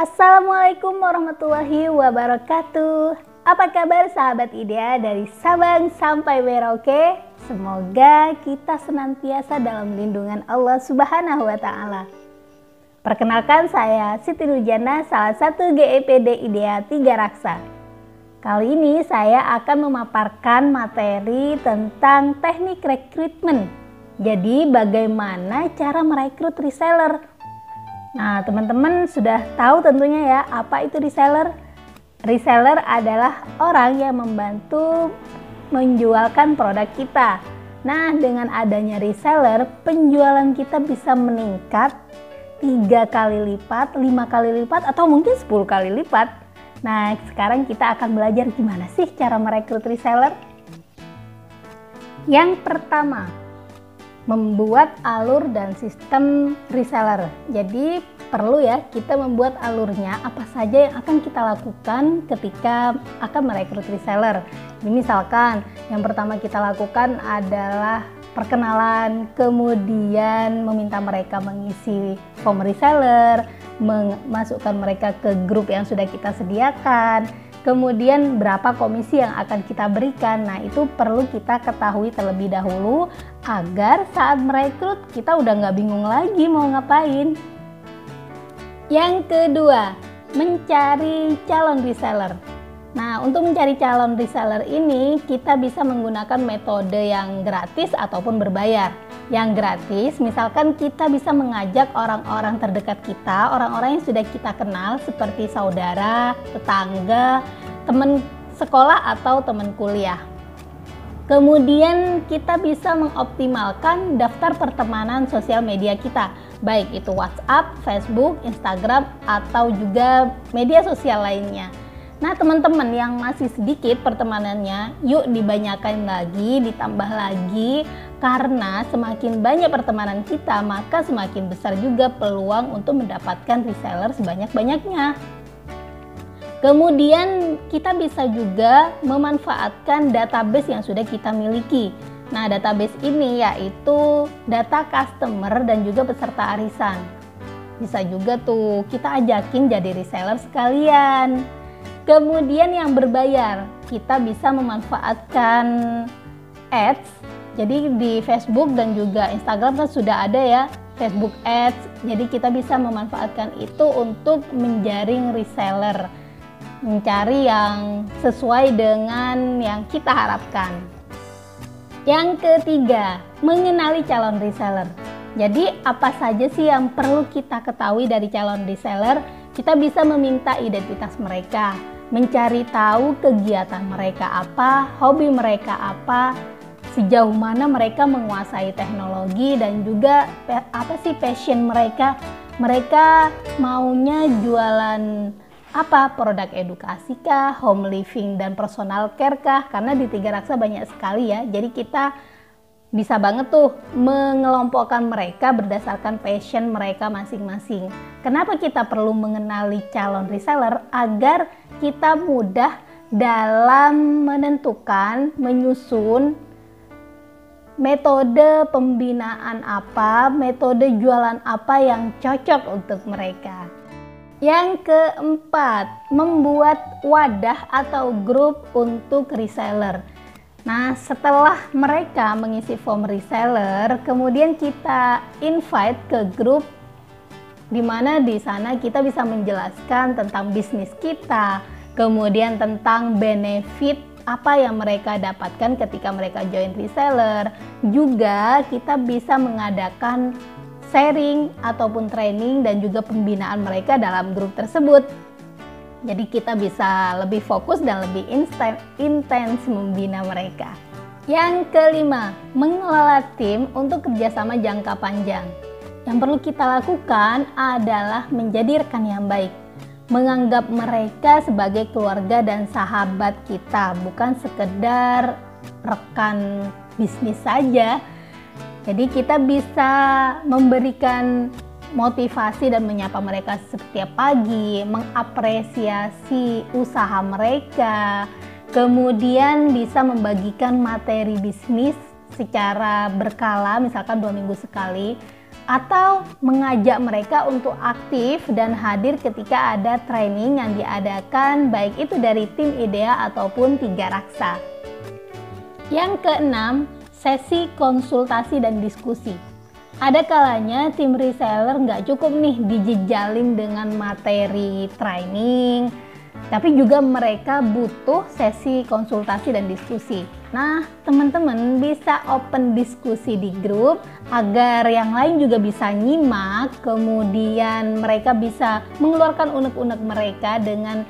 Assalamualaikum warahmatullahi wabarakatuh. Apa kabar sahabat IDEA dari Sabang sampai Merauke? Semoga kita senantiasa dalam lindungan Allah Subhanahu wa Ta'ala. Perkenalkan, saya Siti Nurjana, salah satu GEPD IDEA 3 Raksa. Kali ini saya akan memaparkan materi tentang teknik rekrutmen. Jadi bagaimana cara merekrut reseller? Nah, teman-teman sudah tahu tentunya ya apa itu reseller. Reseller adalah orang yang membantu menjualkan produk kita. Nah, dengan adanya reseller, penjualan kita bisa meningkat 3 kali lipat, 5 kali lipat, atau mungkin 10 kali lipat. Nah, sekarang kita akan belajar gimana sih cara merekrut reseller. Yang pertama, membuat alur dan sistem reseller. Jadi perlu ya kita membuat alurnya apa saja yang akan kita lakukan ketika akan merekrut reseller. Jadi misalkan yang pertama kita lakukan adalah perkenalan, kemudian meminta mereka mengisi form reseller, memasukkan mereka ke grup yang sudah kita sediakan, kemudian berapa komisi yang akan kita berikan. Nah, itu perlu kita ketahui terlebih dahulu agar saat merekrut kita udah nggak bingung lagi mau ngapain. Yang kedua, mencari calon reseller. Nah, untuk mencari calon reseller ini kita bisa menggunakan metode yang gratis ataupun berbayar. Yang gratis, misalkan kita bisa mengajak orang-orang terdekat kita, orang-orang yang sudah kita kenal seperti saudara, tetangga, teman sekolah atau teman kuliah. Kemudian kita bisa mengoptimalkan daftar pertemanan sosial media kita, baik itu WhatsApp, Facebook, Instagram, atau juga media sosial lainnya. Nah, teman-teman yang masih sedikit pertemanannya, yuk dibanyakan lagi, ditambah lagi, karena semakin banyak pertemanan kita, maka semakin besar juga peluang untuk mendapatkan reseller sebanyak-banyaknya. Kemudian kita bisa juga memanfaatkan database yang sudah kita miliki. Nah, database ini yaitu data customer dan juga peserta arisan. Bisa juga tuh kita ajakin jadi reseller sekalian. Kemudian yang berbayar, kita bisa memanfaatkan ads. Jadi di Facebook dan juga Instagram kan sudah ada ya Facebook ads. Jadi kita bisa memanfaatkan itu untuk menjaring reseller, mencari yang sesuai dengan yang kita harapkan. Yang ketiga, mengenali calon reseller. Jadi apa saja sih yang perlu kita ketahui dari calon reseller? Kita bisa meminta identitas mereka, mencari tahu kegiatan mereka apa, hobi mereka apa, sejauh mana mereka menguasai teknologi, dan juga apa sih passion mereka. Mereka maunya jualan apa, produk edukasi kah, home living dan personal care kah? Karena di 3 Raksa banyak sekali ya, jadi kita bisa banget tuh mengelompokkan mereka berdasarkan passion mereka masing-masing. Kenapa kita perlu mengenali calon reseller? Agar kita mudah dalam menentukan, menyusun metode pembinaan apa, metode jualan apa yang cocok untuk mereka. Yang keempat, membuat wadah atau grup untuk reseller. Nah, setelah mereka mengisi form reseller, kemudian kita invite ke grup, di mana di sana kita bisa menjelaskan tentang bisnis kita, kemudian tentang benefit apa yang mereka dapatkan ketika mereka join reseller. Juga kita bisa mengadakan sharing ataupun training dan juga pembinaan mereka dalam grup tersebut. Jadi kita bisa lebih fokus dan lebih intens membina mereka. Yang kelima, mengelola tim untuk kerjasama jangka panjang. Yang perlu kita lakukan adalah menjadi rekan yang baik, menganggap mereka sebagai keluarga dan sahabat kita, bukan sekedar rekan bisnis saja. Jadi kita bisa memberikan motivasi dan menyapa mereka setiap pagi, mengapresiasi usaha mereka, kemudian bisa membagikan materi bisnis secara berkala, misalkan 2 minggu sekali, atau mengajak mereka untuk aktif dan hadir ketika ada training yang diadakan, baik itu dari tim IDEA ataupun Tiga Raksa. Yang keenam, sesi konsultasi dan diskusi. Ada kalanya tim reseller nggak cukup nih dijejalin dengan materi training, tapi juga mereka butuh sesi konsultasi dan diskusi. Nah, teman-teman bisa open diskusi di grup agar yang lain juga bisa nyimak, kemudian mereka bisa mengeluarkan unek-unek mereka dengan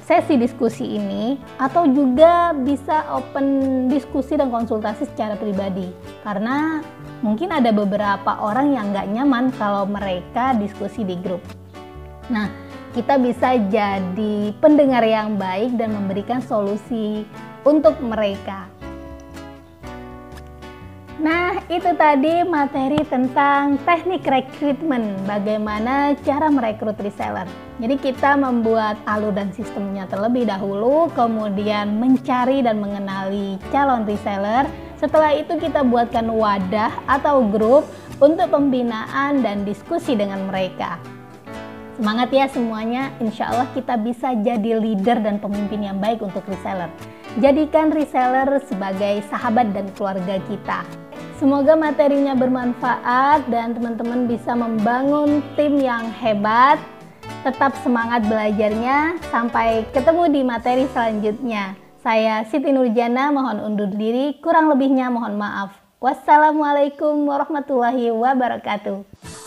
sesi diskusi ini, atau juga bisa open diskusi dan konsultasi secara pribadi, karena mungkin ada beberapa orang yang nggak nyaman kalau mereka diskusi di grup. Nah, kita bisa jadi pendengar yang baik dan memberikan solusi untuk mereka. Nah, itu tadi materi tentang teknik rekrutmen, bagaimana cara merekrut reseller. Jadi kita membuat alur dan sistemnya terlebih dahulu, kemudian mencari dan mengenali calon reseller. Setelah itu kita buatkan wadah atau grup untuk pembinaan dan diskusi dengan mereka. Semangat ya semuanya, insya Allah kita bisa jadi leader dan pemimpin yang baik untuk reseller. Jadikan reseller sebagai sahabat dan keluarga kita. Semoga materinya bermanfaat dan teman-teman bisa membangun tim yang hebat. Tetap semangat belajarnya, sampai ketemu di materi selanjutnya. Saya Siti Nurjana, mohon undur diri, kurang lebihnya mohon maaf. Wassalamualaikum warahmatullahi wabarakatuh.